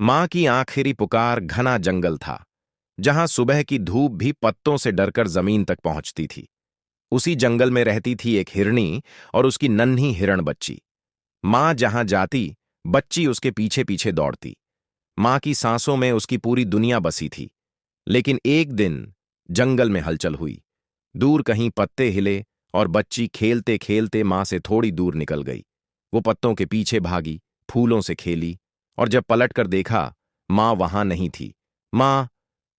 मां की आखिरी पुकार घना जंगल था, जहां सुबह की धूप भी पत्तों से डरकर जमीन तक पहुंचती थी। उसी जंगल में रहती थी एक हिरनी और उसकी नन्ही हिरण बच्ची। मां जहां जाती, बच्ची उसके पीछे पीछे दौड़ती। मां की सांसों में उसकी पूरी दुनिया बसी थी। लेकिन एक दिन जंगल में हलचल हुई। दूर कहीं पत्ते हिले और बच्ची खेलते खेलते मां से थोड़ी दूर निकल गई। वो पत्तों के पीछे भागी, फूलों से खेली, और जब पलट कर देखा, मां वहां नहीं थी। मां,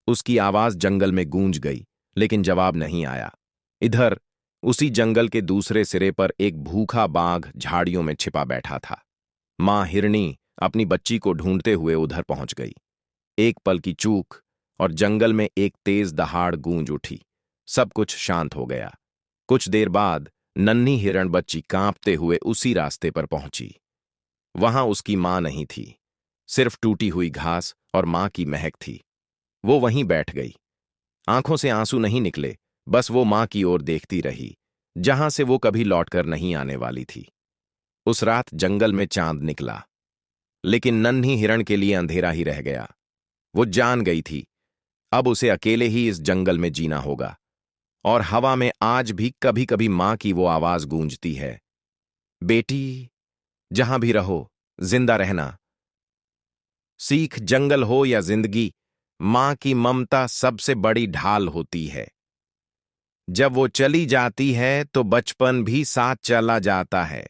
उसकी आवाज जंगल में गूंज गई, लेकिन जवाब नहीं आया। इधर उसी जंगल के दूसरे सिरे पर एक भूखा बाघ झाड़ियों में छिपा बैठा था। मां हिरनी अपनी बच्ची को ढूंढते हुए उधर पहुंच गई। एक पल की चूक और जंगल में एक तेज दहाड़ गूंज उठी। सब कुछ शांत हो गया। कुछ देर बाद नन्ही हिरण बच्ची कांपते हुए उसी रास्ते पर पहुंची। वहां उसकी मां नहीं थी, सिर्फ टूटी हुई घास और मां की महक थी। वो वहीं बैठ गई। आंखों से आंसू नहीं निकले, बस वो मां की ओर देखती रही, जहां से वो कभी लौटकर नहीं आने वाली थी। उस रात जंगल में चांद निकला, लेकिन नन्ही हिरण के लिए अंधेरा ही रह गया। वो जान गई थी, अब उसे अकेले ही इस जंगल में जीना होगा। और हवा में आज भी कभी कभी मां की वो आवाज गूंजती है, बेटी, जहां भी रहो, जिंदा रहना। सीख जंगल हो या जिंदगी, मां की ममता सबसे बड़ी ढाल होती है। जब वो चली जाती है तो बचपन भी साथ चला जाता है।